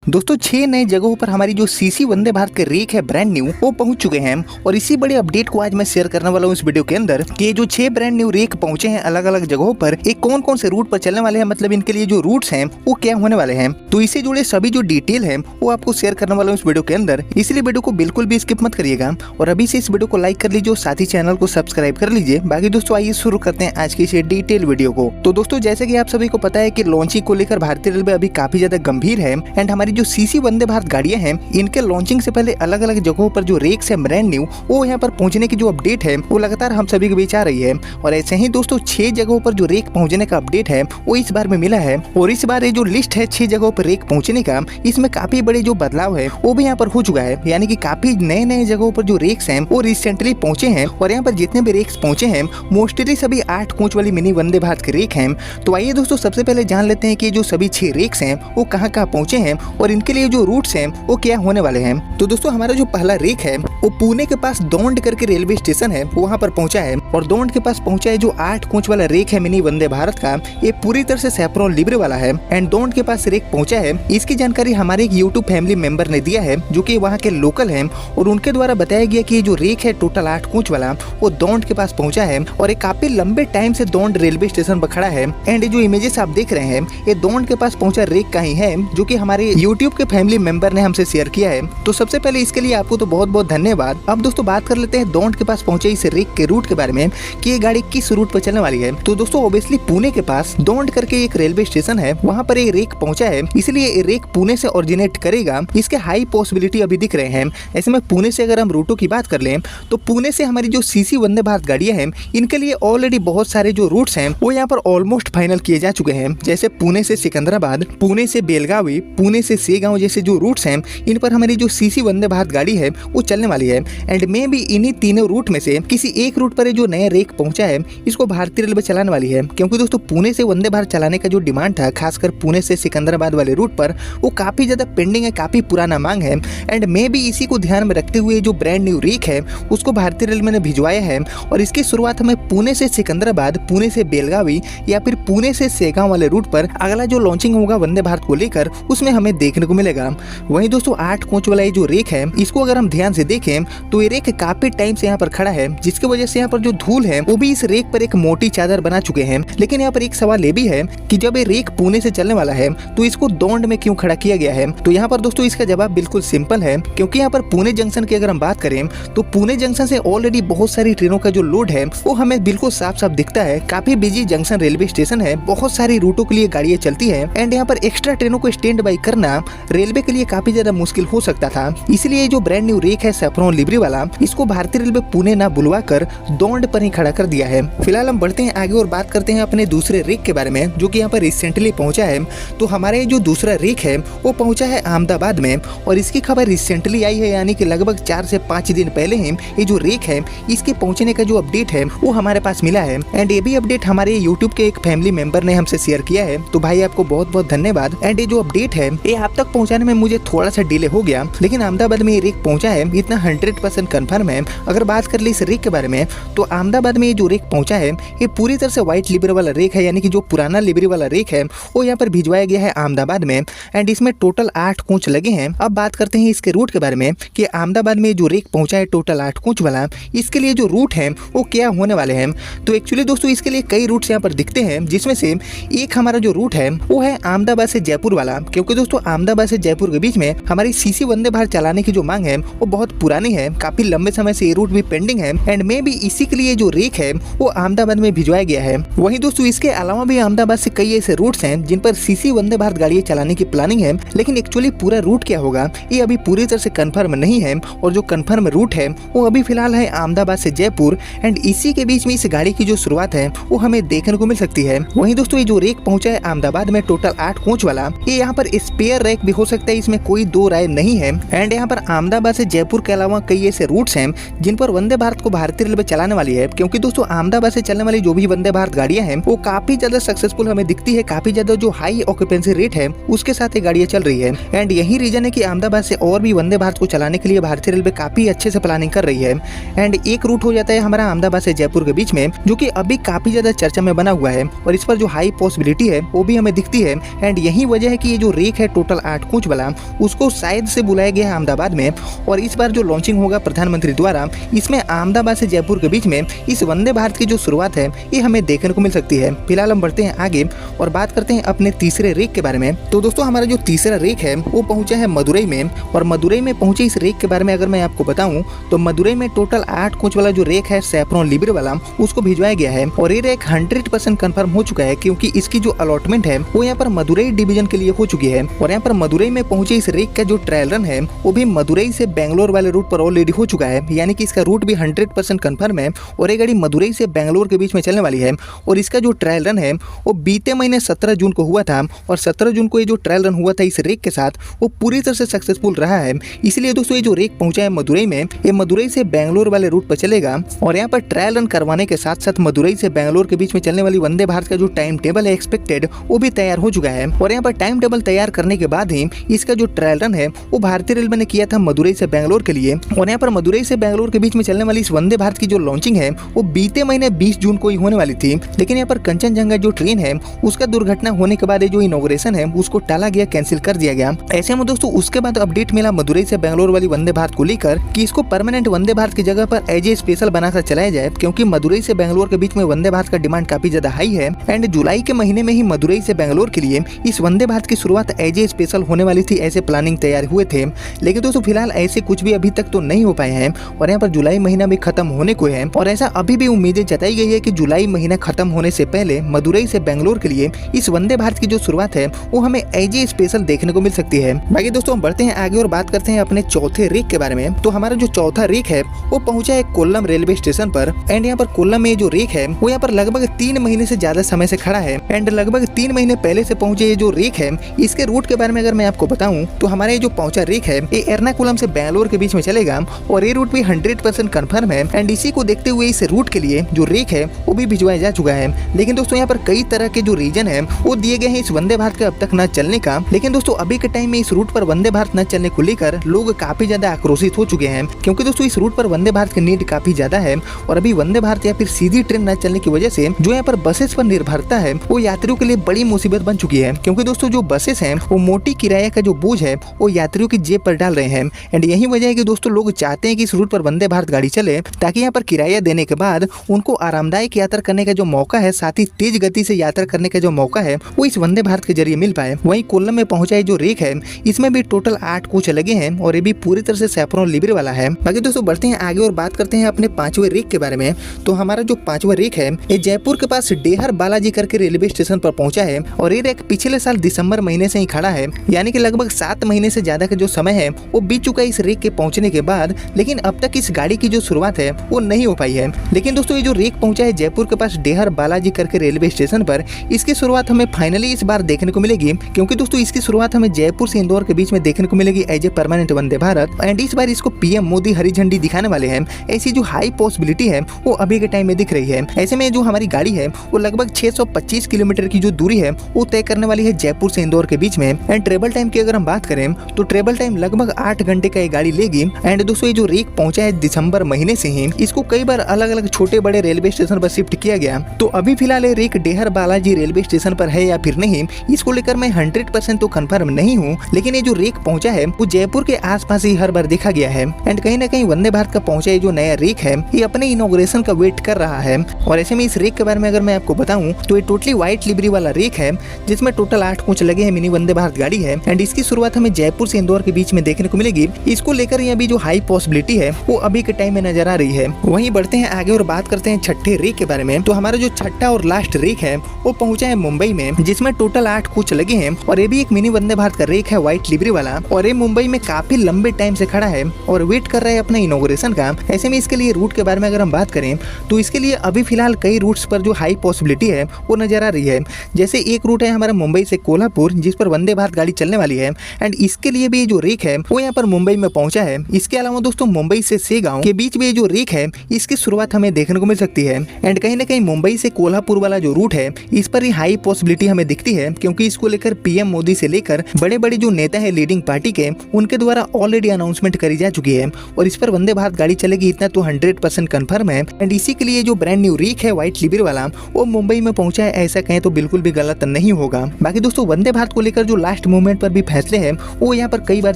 दोस्तों 6 नए जगहों पर हमारी जो सीसी वंदे भारत के रेक है ब्रांड न्यू वो पहुंच चुके हैं और इसी बड़े अपडेट को आज मैं शेयर करने वाला हूं इस वीडियो के अंदर कि ये जो 6 ब्रांड न्यू रेक पहुंचे हैं अलग अलग जगहों पर एक कौन कौन से रूट पर चलने वाले हैं, मतलब इनके लिए जो रूट्स हैं वो क्या होने वाले हैं। तो इससे जुड़े सभी जो डिटेल है वो आपको शेयर करने वाला हूँ इस वीडियो के अंदर, इसलिए वीडियो को बिल्कुल भी स्किप मत करिएगा और अभी से इस वीडियो को लाइक कर लीजिए और साथ ही चैनल को सब्सक्राइब कर लीजिए। बाकी दोस्तों आइए शुरू करते हैं आज की इस डिटेल वीडियो को। तो दोस्तों जैसे कि आप सभी को पता है कि लॉन्चिंग को लेकर भारतीय रेलवे अभी काफी ज्यादा गंभीर है एंड हमारी जो सीसी वंदे भारत गाड़ियां हैं इनके लॉन्चिंग से पहले अलग अलग जगहों पर जो रेक्स है ब्रांड न्यू वो यहाँ पर पहुंचने की जो अपडेट है वो लगातार हम सभी के बीच आ रही है। और ऐसे ही दोस्तों 6 जगहों पर जो रेक पहुंचने का अपडेट है वो इस बार में मिला है और इस बार ये जो लिस्ट है 6 जगहों पर रेक पहुंचने का, इसमें काफी बड़े जो बदलाव है वो भी यहाँ पर हो चुका है। यानी कि काफी नए नए जगहों पर जो रेक्स हैं वो रिसेंटली पहुंचे हैं और यहाँ पर जितने भी रेक्स पहुंचे हैं मोस्टली सभी 8 कोच वाली मिनी वंदे भारत के रेक हैं। तो आइए दोस्तों सबसे पहले जान लेते हैं कि जो सभी 6 रेक्स हैं वो कहाँ कहाँ पहुंचे हैं और इनके लिए जो रूट्स हैं वो क्या होने वाले हैं। तो दोस्तों हमारा जो पहला रेक है वो पुणे के पास दौंड करके रेलवे स्टेशन है वहाँ पर पहुंचा है और दौंड के पास पहुंचा है जो 8 कोच वाला रेक है मिनी वंदे भारत का, ये पूरी तरह से सैफरॉन लिब्रे वाला है एंड दौंड के पास रेक पहुंचा है। इसकी जानकारी हमारे एक यूट्यूब फैमिली मेंबर ने दिया है जो कि वहाँ के लोकल हैं और उनके द्वारा बताया गया कि जो रेक है टोटल 8 कोच वाला वो दौंड के पास पहुंचा है और एक काफी लंबे टाइम से दौंड रेलवे स्टेशन पर खड़ा है एंड जो इमेजेस आप देख रहे हैं ये दौंड के पास पहुंचा रेक का ही है जो कि हमारे यूट्यूब के फैमिली मेंबर ने हमसे शेयर किया है। तो सबसे पहले इसके लिए आपको तो बहुत बहुत धन्यवाद। अब दोस्तों बात कर लेते हैं दौंड के पास पहुंचे इस रेक के रूट के बारे में कि ये गाड़ी किस रूट पर चलने वाली है। तो दोस्तों ऑब्वियसली पुणे के पास दौंड करके एक रेलवे स्टेशन है वहाँ पर ये रेक पहुंचा है, इसलिए ये रेक पुणे से ओरिजिनेट करेगा। इसके हाई पॉसिबिलिटी अभी दिख रहे हैं। ऐसे में पुणे से अगर हम रूटों की बात कर लें तो पुणे से हमारी जो सीसी वंदे भारत गाड़ियां हैं इनके लिए ऑलरेडी बहुत सारे जो रूट्स हैं वो यहाँ पर ऑलमोस्ट फाइनल किए जा चुके हैं। जैसे पुणे से सिकंदराबाद, पुणे से बेलगावी, पुणे से सेगांव जैसे जो रूट्स हैं इन पर हमारी जो सीसी वंदे भारत गाड़ी है वो चलने वाली है एंड में भी इन्हीं तीनों रूट में से किसी एक रूट पर जो नया रेक पहुंचा है इसको भारतीय रेलवे चलाने वाली है। क्योंकि दोस्तों पुणे से वंदे भारत चलाने का जो डिमांड था खासकर पुणे से सिकंदराबाद वाले रूट पर वो काफी ज्यादा पेंडिंग है, काफी पुराना मांग है एंड में भी इसी को ध्यान में रखते हुए जो ब्रांड न्यू रेक है उसको भारतीय रेलवे ने भिजवाया है और इसकी शुरुआत हमें पुणे से सिकंदराबाद, पुणे से बेलगावी या फिर पुणे से सेगांव वाले रूट पर अगला जो लॉन्चिंग होगा वंदे भारत को लेकर उसमें हमें देखने को मिलेगा। वहीं दोस्तों 8 कोच वाला ये जो रेक है इसको अगर हम ध्यान से देखें तो ये रेक काफी टाइम से यहाँ पर खड़ा है जिसकी वजह से यहाँ पर जो धूल है वो भी इस रेक पर एक मोटी चादर बना चुके हैं। लेकिन यहाँ पर एक सवाल ये भी है कि जब ये रेक पुणे से चलने वाला है तो इसको दौंड में क्यों खड़ा किया गया है। तो यहाँ पर दोस्तों इसका जवाब बिल्कुल सिंपल है, क्योंकि यहाँ पर पुणे जंक्शन की अगर हम बात करें तो पुणे जंक्शन से ऑलरेडी बहुत सारी ट्रेनों का जो लोड है वो हमें बिल्कुल साफ साफ दिखता है। काफी बिजी जंक्शन रेलवे स्टेशन है, बहुत सारी रूटों के लिए गाड़ियां चलती है एंड यहाँ पर एक्स्ट्रा ट्रेनों को स्टैंड बाई करना रेलवे के लिए काफी ज्यादा मुश्किल हो सकता था। इसलिए जो ब्रांड न्यू रेक है सैफरॉन लिब्रे वाला इसको भारतीय रेलवे पुणे ना बुलवा कर दौंड पर ही खड़ा कर दिया है। फिलहाल हम बढ़ते हैं आगे और बात करते हैं अपने दूसरे रेक के बारे में जो कि यहाँ पर रिसेंटली पहुंचा है। तो हमारे जो दूसरा रेक है वो पहुंचा है अहमदाबाद में और इसकी खबर रिसेंटली आई है, यानी कि लगभग 4 से 5 दिन पहले ही ये जो रेक है इसके पहुंचने का जो अपडेट है वो हमारे पास मिला है एंड ये भी अपडेट हमारे यूट्यूब के एक फैमिली मेंबर ने हमसे शेयर किया है। तो भाई आपको बहुत बहुत धन्यवाद। एंड ये जो अपडेट है ये आप तक पहुंचाने में मुझे थोड़ा सा डिले हो गया, लेकिन अहमदाबाद में ये रेक पहुंचा है इतना 100% कन्फर्म है। अगर बात कर ली इस रेक के बारे में तो अहमदाबाद में ये जो रेक पहुंचा है ये पूरी तरह से व्हाइट लिब्रे वाला रेक है, यानी कि जो पुराना लिब्रे वाला रेक है वो यहाँ पर भिजवाया गया है अहमदाबाद में एंड इसमें टोटल 8 कोच लगे हैं। अब बात करते हैं इसके रूट के बारे में कि अहमदाबाद में जो रेक पहुंचा है टोटल 8 कोच वाला, इसके लिए जो रूट है वो क्या होने वाले हैं। तो एक्चुअली दोस्तों इसके लिए कई रूट्स यहाँ पर दिखते हैं, जिसमें से एक हमारा जो रूट है वो है अहमदाबाद से जयपुर वाला। क्योंकि दोस्तों अहमदाबाद से जयपुर के बीच में हमारी सीसी वंदे भारत चलाने की जो मांग है वो बहुत पुरानी है, काफी लंबे समय से ये रूट भी पेंडिंग है एंड में भी इसी के लिए जो रेक है वो अहमदाबाद में भिजवाया गया है। वहीं दोस्तों इसके अलावा भी अहमदाबाद से कई ऐसे रूट्स हैं जिन पर सीसी वंदे भारत गाड़ियां चलाने की प्लानिंग है, लेकिन एक्चुअली पूरा रूट क्या होगा ये अभी पूरी तरह से कंफर्म नहीं है और जो कंफर्म रूट है वो अभी फिलहाल है अहमदाबाद से जयपुर एंड इसी के बीच में इस गाड़ी की जो शुरुआत है वो हमें देखने को मिल सकती है। वहीं दोस्तों ये जो रेक पहुंचा है अहमदाबाद में टोटल 8 कोच वाला, ये यहाँ पर स्पेयर रेक भी हो सकता है, इसमें कोई दो राय नहीं है एंड यहाँ पर अहमदाबाद से जयपुर के अलावा कई ऐसे रूट्स हैं जिन पर वंदे भारत को भारतीय रेलवे चलाने वाली है। क्योंकि दोस्तों अहमदाबाद से चलने वाली जो भी वंदे भारत गाड़ियां हैं वो काफी ज्यादा सक्सेसफुल हमें दिखती है, काफी ज्यादा जो हाई ऑक्यूपेंसी रेट है उसके साथ ये गाड़ियां चल रही है एंड यही रीजन है कि अहमदाबाद से और भी वंदे भारत को चलाने के लिए भारतीय रेलवे काफी अच्छे से प्लानिंग कर रही है एंड एक रूट हो जाता है हमारा अहमदाबाद से जयपुर के बीच में जो कि अभी काफी ज्यादा चर्चा में बना हुआ है और इस पर जो हाई पॉसिबिलिटी है वो भी हमें दिखती है एंड यही वजह है कि ये जो रेक है टोटल टोटल 8 कोच वाला, उसको शायद से बुलाया गया है अहमदाबाद में। और इस बार जो लॉन्चिंग होगा प्रधानमंत्री द्वारा, इसमें अहमदाबाद से जयपुर के बीच में इस वंदे भारत की जो शुरुआत है ये हमें देखने को मिल सकती है। फिलहाल हम बढ़ते हैं आगे और बात करते हैं अपने तीसरे रेक के बारे में। तो दोस्तों हमारा जो तीसरा रेक है वो पहुंचा है मदुरई में, और मदुरई में पहुंचे इस रेक के बारे में अगर मैं आपको बताऊं तो मदुरई में टोटल 8 कोच वाला जो रेक है सैफरॉन लिब्रे वाला, उसको भिजवाया गया है। और ये रेक 100% कंफर्म हो चुका है क्योंकि इसकी जो अलॉटमेंट है वो यहाँ पर मदुरई डिवीजन के लिए हो चुकी है। और यहाँ पर मदुरई में पहुंचे इस रेक का जो ट्रायल रन है वो भी मदुरई से बेंगलोर वाले रूट पर ऑलरेडी हो चुका है, यानी कि इसका रूट भी 100% कंफर्म है। और ये गाड़ी मदुरई से बेंगलोर के बीच में चलने वाली है। और इसका जो ट्रायल रन है वो बीते महीने 17 जून को हुआ था, और 17 जून को ये जो ट्रायल रन हुआ था इस रेक के साथ वो पूरी तरह से सक्सेसफुल रहा है। इसलिए दोस्तों ये जो रेक पहुंचा है मदुरई में, ये मदुरई से बेंगलोर वाले रूट पर चलेगा। और यहाँ पर ट्रायल रन करवाने के साथ साथ मदुरई से बेंगलोर के बीच में चलने वाली वंदे भारत का जो टाइम टेबल है एक्सपेक्टेड वो भी तैयार हो चुका है। और यहाँ पर टाइम टेबल तैयार करने के बाद ही इसका जो ट्रायल रन है वो भारतीय रेलवे ने किया था मदुरई से बेंगलोर के लिए। और यहाँ पर मदुरई से बेंगलोर के बीच में चलने वाली इस वंदे भारत की जो लॉन्चिंग है वो बीते महीने 20 जून को ही होने वाली थी, लेकिन यहाँ पर कंचनजंगा जो ट्रेन है उसका दुर्घटना होने के बाद जो इनॉग्रेशन है उसको टाला गया, कैंसिल कर दिया गया। ऐसे में दोस्तों उसके बाद अपडेट मिला मदुरई से बेंगलोर वाली वंदे भारत को लेकर कि इसको परमानेंट वंदे भारत की जगह पर एज ए स्पेशल बनाकर चलाया जाए, क्योंकि मदुरई से बेंगलोर के बीच में वंदे भारत का डिमांड काफी ज्यादा हाई है। एंड जुलाई के महीने में ही मदुरई से बेंगलोर के लिए इस वंदे भारत की शुरुआत एज ए स्पेशल होने वाली थी, ऐसे प्लानिंग तैयार हुए थे। लेकिन दोस्तों फिलहाल ऐसे कुछ भी अभी तक तो नहीं हो पाए हैं, और यहाँ पर जुलाई महीना भी खत्म होने को है। और ऐसा अभी भी उम्मीदें जताई गई है कि जुलाई महीना खत्म होने से पहले मदुरई से बेंगलोर के लिए इस वंदे भारत की जो शुरुआत है वो हमें एज ए स्पेशल देखने को मिल सकती है। बाकी दोस्तों हम बढ़ते हैं आगे और बात करते हैं अपने चौथे रेक के बारे में। तो हमारा जो चौथा रेक है वो पहुंचा है कोल्लम रेलवे स्टेशन पर। एंड यहाँ पर कोल्लम में जो रेक है वो यहाँ पर लगभग 3 महीने से ज्यादा समय से खड़ा है। एंड लगभग 3 महीने पहले से पहुंचे ये जो रेक है, इसके रूट के बारे में अगर मैं आपको बताऊं तो हमारे जो पहुंचा रेक है ये एर्नाकुलम से बेंगलोर के बीच में चलेगा, और ये रूट भी 100% कंफर्म है। एंड इसी को देखते हुए इस रूट के लिए जो रेक है वो भी भिजवाया जा चुका है। लेकिन दोस्तों यहाँ पर कई तरह के जो रीजन है वो दिए गए हैं इस वंदे भारत के अब तक न चलने का। लेकिन दोस्तों अभी के टाइम में इस रूट पर वंदे भारत न चलने को लेकर लोग काफी ज्यादा आक्रोशित हो चुके हैं, क्योंकि दोस्तों इस रूट पर वंदे भारत की नीड काफी ज्यादा है। और अभी वंदे भारत या फिर सीधी ट्रेन न चलने की वजह से जो यहाँ पर बसेस पर निर्भरता है वो यात्रियों के लिए बड़ी मुसीबत बन चुकी है, क्योंकि दोस्तों जो बसेस हैं वो मोटी किराए का जो बोझ है वो यात्रियों की जेब पर डाल रहे हैं। एंड यही वजह है कि दोस्तों लोग चाहते हैं कि इस रूट पर वंदे भारत गाड़ी चले, ताकि यहाँ पर किराया देने के बाद उनको आरामदायक यात्रा करने का जो मौका है, साथ ही तेज गति से यात्रा करने का जो मौका है वो इस वंदे भारत के जरिए मिल पाए। वहीं कोल्लम में पहुंचा जो रेक है इसमें भी टोटल 8 कोच लगे हैं, और ये भी पूरी तरह से सैफरॉन लिब्रे वाला है। बाकी दोस्तों बढ़ते हैं आगे और बात करते हैं अपने 5वें रेक के बारे में। तो हमारा जो 5वां रेक है ये जयपुर के पास डेहर बालाजी करके रेलवे स्टेशन पर पहुंचा है, और ये रेक पिछले साल दिसंबर महीने से ही खड़ा है, यानी कि लगभग 7 महीने से ज्यादा का जो समय है वो बीत चुका है इस रेक के पहुंचने के बाद। लेकिन अब तक इस गाड़ी की जो शुरुआत है वो नहीं हो पाई है। लेकिन दोस्तों ये जो रेक पहुंचा है जयपुर के पास डेहर बालाजी करके रेलवे स्टेशन पर, इसकी शुरुआत हमें फाइनली इस बार देखने को मिलेगी, क्योंकि दोस्तों इसकी शुरुआत हमें जयपुर से इंदौर के बीच में देखने को मिलेगी as a permanent Vande Bharat. And इस बार इसको पीएम मोदी हरी झंडी दिखाने वाले हैं। ऐसी जो हाई पॉसिबिलिटी है वो अभी के टाइम में दिख रही है। ऐसे में जो हमारी गाड़ी है वो लगभग 625 किलोमीटर की जो दूरी है वो तय करने वाली है जयपुर से इंदौर के बीच में। एंड ट्रेवल टाइम की अगर हम बात करें तो ट्रेवल टाइम लगभग 8 घंटे का ये गाड़ी लेगी। एंड दोस्तों ये जो रेक पहुंचा है दिसंबर महीने से ही, इसको कई बार अलग अलग छोटे बड़े रेलवे स्टेशन पर शिफ्ट किया गया। तो अभी फिलहाल ये rake Dehar Balaji railway station पर है या फिर नहीं, इसको लेकर मैं 100% तो कंफर्म नहीं हूँ। लेकिन ये जो रेक पहुंचा है वो जयपुर के आसपास ही हर बार देखा गया है। एंड कहीं ना कहीं वंदे भारत का पहुंचा जो नया रेक है ये अपने इनॉग्रेशन का वेट कर रहा है। और ऐसे में इस रेक के बारे में अगर मैं आपको बताऊं तो ये टोटली व्हाइट लिब्री वाला रेक है, जिसमें टोटल 8 कोच लगे हैं, मिनी वंदे भारत गाड़ी है। एंड इसकी शुरुआत हमें जयपुर से इंदौर के बीच में देखने को मिलेगी। इसको लेकर अभी जो हाई पॉसिबिलिटी है वो अभी के टाइम में नजर आ रही है। वहीं बढ़ते हैं आगे और बात करते हैं छठे रेक के बारे में। तो हमारा जो छठा और लास्ट रेक है वो पहुंचा है मुंबई में, जिसमें टोटल 8 कोच लगे हैं, और ये भी एक मिनी वंदे भारत का रेक है व्हाइट लिब्री वाला। और ये मुंबई में काफी लंबे टाइम से खड़ा है और वेट कर रहा है अपने इनॉग्रेशन का। ऐसे में इसके लिए रूट के बारे में अगर हम बात करें तो इसके लिए अभी फिलहाल कई रूट्स पर जो हाई पॉसिबिलिटी है वो नजर आ रही है। जैसे एक रूट है हमारा मुंबई से कोल्हापुर, जिस पर वंदे भारत गाड़ी चलने वाली है। एंड इसके लिए भी जो रेक है वो यहाँ पर मुंबई में पहुंचा है। इसके अलावा दोस्तों मुंबई से सेगांव के बीच में जो रेक है इसकी शुरुआत हमें देखने को मिल सकती है। एंड कहीं ना कहीं मुंबई से कोल्हापुर वाला जो रूट है इस पर ही हाई पॉसिबिलिटी हमें दिखती है, क्योंकि इसको लेकर पीएम मोदी से लेकर बड़े बड़े जो नेता है लीडिंग पार्टी के, उनके द्वारा ऑलरेडी अनाउंसमेंट करी जा चुकी है। और इस पर वंदे भारत गाड़ी चलेगी इतना तो 100% कंफर्म है। एंड इसी के लिए जो ब्रांड न्यू रेक है व्हाइट लिब्रे वाला वो मुंबई में पहुंचा है, ऐसा कहें तो बिल्कुल भी गलत नहीं होगा। बाकी दोस्तों वंदे भारत को लेकर जो लास्ट मूवमेंट पर भी फैसले हैं वो यहाँ पर कई बार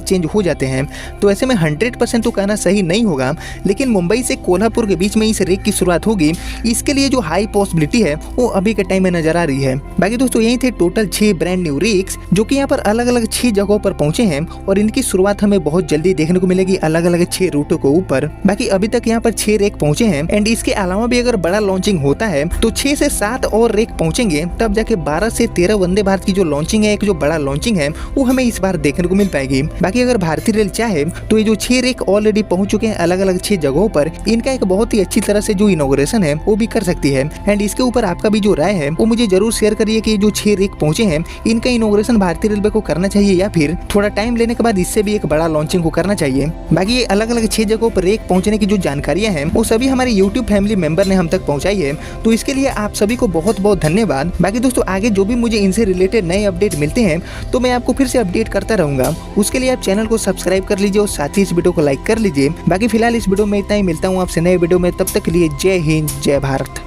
चेंज हो जाते हैं। तो ऐसे में 100% तो कहना सही नहीं होगा, लेकिन मुंबई से कोल्हापुर के बीच में इस रेक की शुरुआत होगी, इसके लिए जो हाई पॉसिबिलिटी है वो अभी के टाइम में नजर आ रही है। बाकी दोस्तों यही थे टोटल 6 ब्रांड न्यू रेक्स जो कि यहाँ पर अलग अलग 6 जगहों पर पहुंचे हैं और इनकी शुरुआत हमें बहुत जल्दी देखने को मिलेगी अलग अलग 6 रूटों के ऊपर। बाकी अभी तक यहाँ पर 6 रेक पहुंचे हैं एंड इसके अलावा भी अगर बड़ा लॉन्चिंग होता है तो 6 से 7 और रेक पहुंचेंगे, तब जाके 12 से 13 वंदे भारत की जो लॉन्चिंग है, एक जो बड़ा लॉन्चिंग है वो हमें इस बार देखने को मिल पाएगी। बाकी अगर भारतीय रेल चाहे तो ये जो 6 रेक ऑलरेडी पहुंच चुके हैं अलग अलग 6 जगहों पर, इनका एक बहुत ही अच्छी तरह से जो इनॉग्रेशन है वो भी कर सकती है। एंड इसके ऊपर आपका भी जो राय है वो मुझे जरूर शेयर करिए कि जो 6 रेक पहुंचे हैं इनका इनॉग्रेशन भारतीय रेलवे को करना चाहिए या फिर थोड़ा टाइम लेने के बाद इससे भी एक बड़ा लॉन्चिंग को करना चाहिए। बाकी ये अलग अलग 6 जगहों पर रेक पहुंचने की जो जानकारियां हैं वो सभी हमारे यूट्यूब फैमिली मेंबर ने हम तक पहुंचाई है, तो इसके लिए आप सभी को बहुत बहुत धन्यवाद। बाकी दोस्तों आगे जो भी मुझे इनसे रिलेटेड नए अपडेट मिलते हैं तो मैं आपको फिर से अपडेट करता रहूंगा। उसके लिए आप चैनल को सब्सक्राइब कर लीजिए और साथ ही इस वीडियो को लाइक कर लीजिए। बाकी फिलहाल इस वीडियो में इतना ही, मिलता हूँ आपसे नए वीडियो में, तब तक के लिए जय हिंद जय भारत।